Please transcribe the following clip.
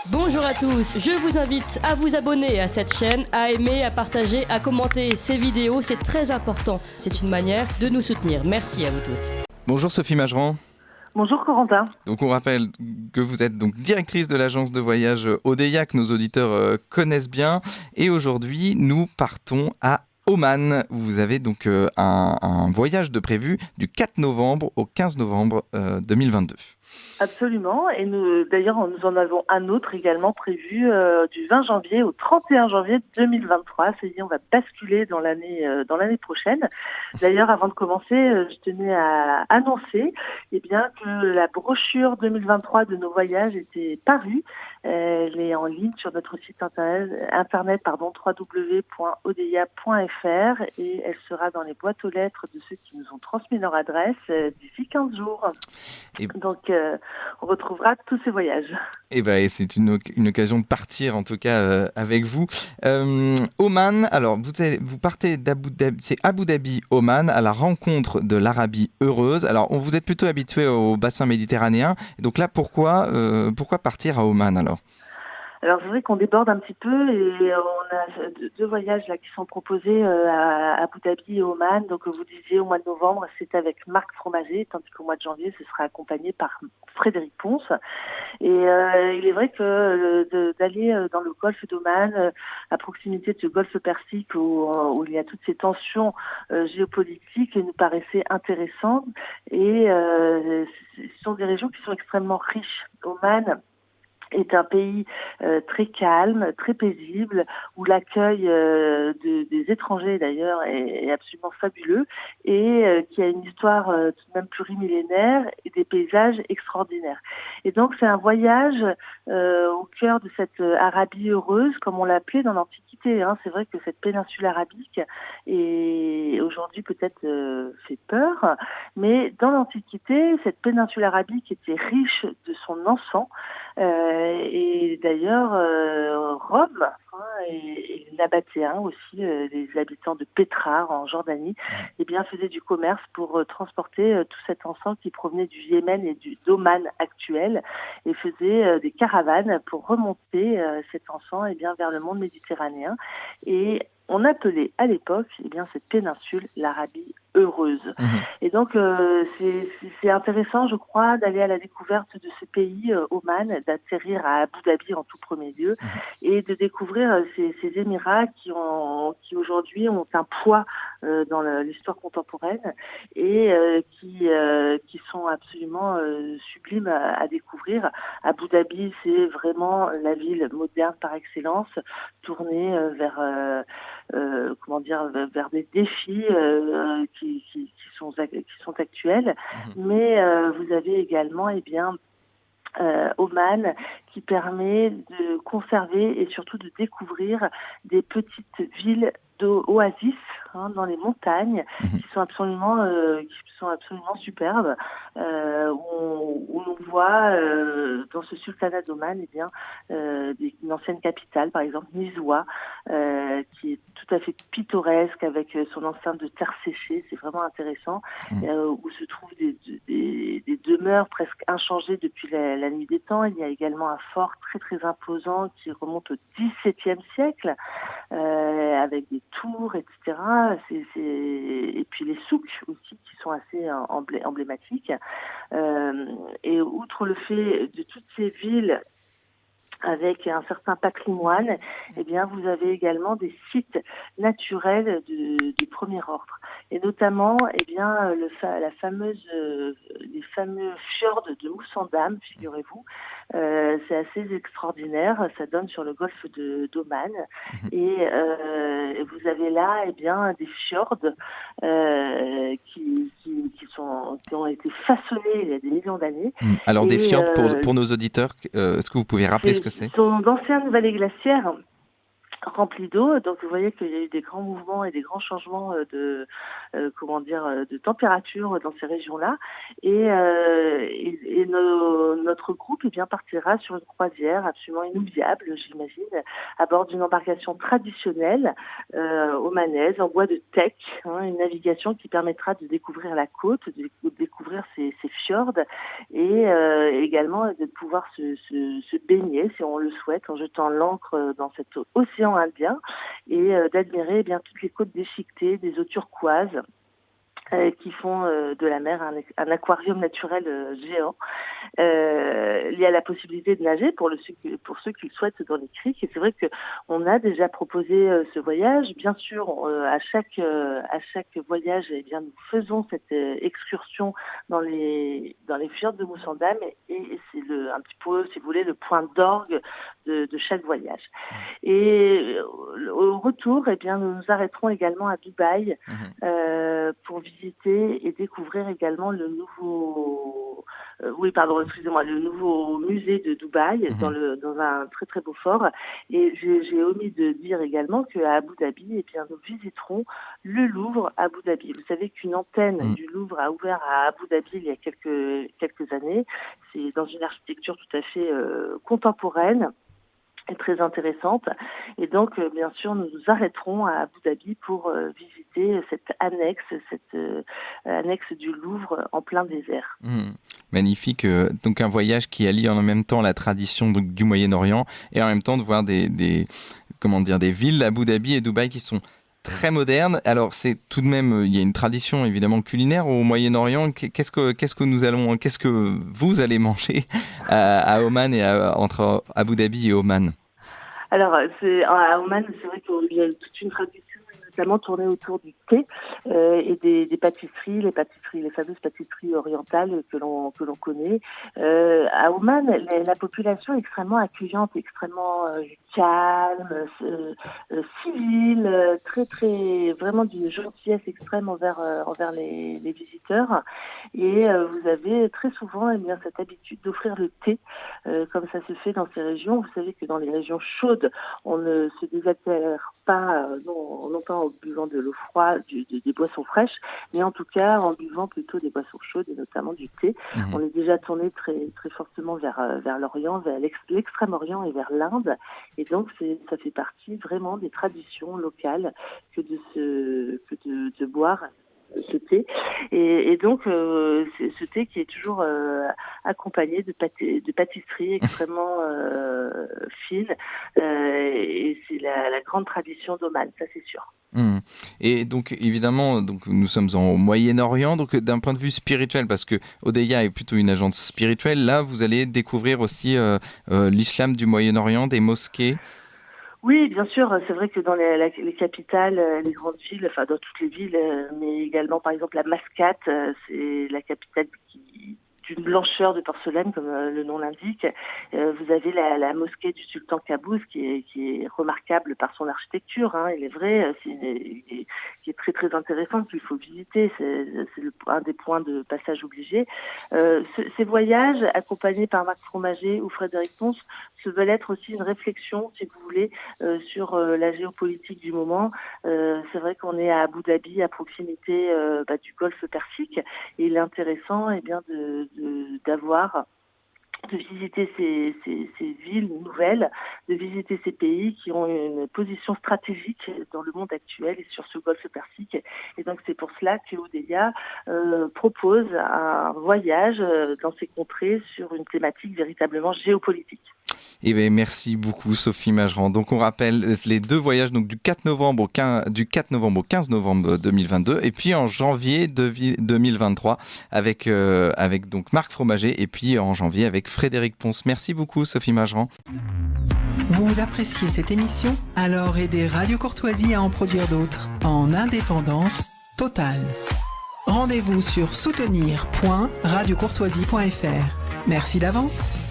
Bonjour à tous, je vous invite à vous abonner à cette chaîne, à aimer, à partager, à commenter ces vidéos, c'est très important. C'est une manière de nous soutenir. Merci à vous tous. Bonjour Sophie Mageran. Bonjour Corentin. Donc on rappelle que vous êtes donc directrice de l'agence de voyage Odeya que nos auditeurs connaissent bien. Et aujourd'hui, nous partons à Oman. Vous avez donc un voyage de prévu du 4 novembre au 15 novembre 2022. Absolument. Et d'ailleurs, nous en avons un autre également prévu du 20 janvier au 31 janvier 2023. C'est-à-dire, on va basculer dans l'année prochaine. D'ailleurs, avant de commencer, je tenais à annoncer que la brochure 2023 de nos voyages était parue. Elle est en ligne sur notre site internet www.odeya.fr et elle sera dans les boîtes aux lettres de ceux qui nous ont transmis leur adresse d'ici 15 jours. Donc, on retrouvera tous ces voyages. Et c'est une occasion de partir en tout cas avec vous. Oman, alors vous partez d'Abu Dhabi, c'est Abu Dhabi, Oman, à la rencontre de l'Arabie heureuse. Alors vous êtes plutôt habitué au bassin méditerranéen. Donc là, pourquoi partir à Oman alors ? Alors c'est vrai qu'on déborde un petit peu et on a deux voyages là qui sont proposés à Abu Dhabi et Oman. Donc vous disiez au mois de novembre c'est avec Marc Fromager, tandis qu'au mois de janvier ce sera accompagné par Frédéric Ponce. Et il est vrai que d'aller dans le golfe d'Oman, à proximité de ce golfe Persique où il y a toutes ces tensions géopolitiques, nous paraissait intéressant. Et ce sont des régions qui sont extrêmement riches. Oman est un pays très calme, très paisible, où l'accueil des étrangers d'ailleurs est absolument fabuleux et qui a une histoire tout de même plurimillénaire et des paysages extraordinaires. Et donc c'est un voyage au cœur de cette Arabie heureuse, comme on l'appelait dans l'Antiquité. C'est vrai que cette péninsule arabique est aujourd'hui peut-être fait peur, mais dans l'Antiquité, cette péninsule arabique était riche de son encens. Et d'ailleurs, Rome et les Nabatéens aussi, les habitants de Pétra en Jordanie, faisaient du commerce pour transporter tout cet encens qui provenait du Yémen et d'Oman actuel et faisaient des caravanes pour remonter cet encens vers le monde méditerranéen. Et on appelait à l'époque cette péninsule l'Arabie heureuse. Et donc c'est intéressant, je crois, d'aller à la découverte de ce pays, Oman, d'atterrir à Abu Dhabi en tout premier lieu et de découvrir ces Émirats qui aujourd'hui ont un poids dans l'histoire contemporaine et qui sont absolument sublimes à découvrir. Abu Dhabi, c'est vraiment la ville moderne par excellence, tournée vers des défis qui sont actuels, mais vous avez également Oman qui permet de conserver et surtout de découvrir des petites villes d'oasis dans les montagnes qui sont absolument superbes, où l'on voit dans ce sultanat d'Oman une ancienne capitale, par exemple Nizwa, qui est tout à fait pittoresque avec son enceinte de terre séchée. C'est vraiment intéressant, où se trouvent des demeures presque inchangées depuis la nuit des temps. Il y a également un fort très très imposant qui remonte au XVIIe siècle, avec des tours, etc. Et puis les souks aussi qui sont assez emblématiques. Et outre le fait de toutes ces villes avec un certain patrimoine, vous avez également des sites naturels du premier ordre. Et notamment, les fameux fjords de Moussandam, figurez-vous. C'est assez extraordinaire. Ça donne sur le golfe d'Oman. Et vous avez là, des fjords qui ont été façonnés il y a des millions d'années. Alors, des fjords, pour nos auditeurs, est-ce que vous pouvez rappeler ce que c'est ? Ce sont d'anciennes vallées glaciaires rempli d'eau. Donc vous voyez qu'il y a eu des grands mouvements et des grands changements de température dans ces régions-là. Et notre groupe partira sur une croisière absolument inoubliable, j'imagine, à bord d'une embarcation traditionnelle omanaise en bois de teck, une navigation qui permettra de découvrir la côte, de découvrir ces fjords et également de pouvoir se baigner, si on le souhaite, en jetant l'ancre dans cet océan Indien et d'admirer toutes les côtes déchiquetées, des eaux turquoises qui font de la mer un aquarium naturel géant. Il y a la possibilité de nager pour ceux qui le souhaitent dans les criques. Et c'est vrai qu'on a déjà proposé ce voyage. Bien sûr, à chaque voyage, nous faisons cette excursion dans les fjords de Moussandam et c'est un petit peu, si vous voulez, le point d'orgue de chaque voyage. Et au retour, nous nous arrêterons également à Dubaï pour visiter et découvrir également le nouveau musée de Dubaï dans un très très beau fort. Et j'ai omis de dire également qu'à Abu Dhabi, nous visiterons le Louvre à Abu Dhabi. Vous savez qu'une antenne du Louvre a ouvert à Abu Dhabi il y a quelques années. C'est dans une architecture tout à fait contemporaine. Très intéressante. Et donc, bien sûr, nous nous arrêterons à Abu Dhabi pour visiter cette annexe du Louvre en plein désert. Magnifique. Donc, un voyage qui allie en même temps la tradition du Moyen-Orient et en même temps de voir des villes, Abu Dhabi et Dubaï, qui sont très modernes. Alors, c'est tout de même, il y a une tradition évidemment culinaire au Moyen-Orient. Qu'est-ce que vous allez manger à Oman et entre Abu Dhabi et Oman? Alors, à Oman, c'est vrai qu'il y a toute une tradition, notamment tournée autour du thé et des pâtisseries, les fameuses pâtisseries orientales que l'on connaît. À Oman, la population est extrêmement accueillante, extrêmement calme, civile, très très vraiment d'une gentillesse extrême envers les visiteurs. Et vous avez très souvent cette habitude d'offrir le thé, comme ça se fait dans ces régions. Vous savez que dans les régions chaudes, on ne se désaltère pas, non pas en buvant de l'eau froide, des boissons fraîches, mais en tout cas en buvant plutôt des boissons chaudes et notamment du thé. On est déjà tourné très très fortement vers l'Orient, vers l'extrême-orient et vers l'Inde. Et donc, ça fait partie vraiment des traditions locales que de boire ce thé. Et donc, ce thé qui est toujours accompagné de pâtisseries extrêmement fines. Et c'est la grande tradition d'Oman, ça c'est sûr. Et donc évidemment, nous sommes au Moyen-Orient, donc d'un point de vue spirituel, parce que Odeya est plutôt une agence spirituelle, là vous allez découvrir aussi l'islam du Moyen-Orient, des mosquées. Oui, bien sûr, c'est vrai que dans les capitales, les grandes villes, enfin dans toutes les villes, mais également par exemple la Mascate, c'est la capitale d'une blancheur de porcelaine, comme le nom l'indique. Vous avez la mosquée du sultan Qaboos qui est remarquable par son architecture, il est vrai, qui est très très intéressante, qu'il faut visiter, c'est un des points de passage obligé. Ces voyages, accompagnés par Marc Fromager ou Frédéric Pons, se veulent être aussi une réflexion, si vous voulez, sur la géopolitique du moment. C'est vrai qu'on est à Abu Dhabi, à proximité du Golfe Persique, et il est intéressant de visiter ces villes nouvelles, de visiter ces pays qui ont une position stratégique dans le monde actuel et sur ce Golfe Persique. Et donc c'est pour cela que Odeya propose un voyage dans ces contrées sur une thématique véritablement géopolitique. Eh bien, merci beaucoup Sophie Magerand. Donc on rappelle les deux voyages du 4 novembre au 15 novembre 2022 et puis en janvier 2023 avec donc Marc Fromager et puis en janvier avec Frédéric Pons. Merci beaucoup Sophie Magerand. Vous appréciez cette émission? Alors aidez Radio Courtoisie à en produire d'autres en indépendance totale. Rendez-vous sur soutenir.radiocourtoisie.fr. Merci d'avance.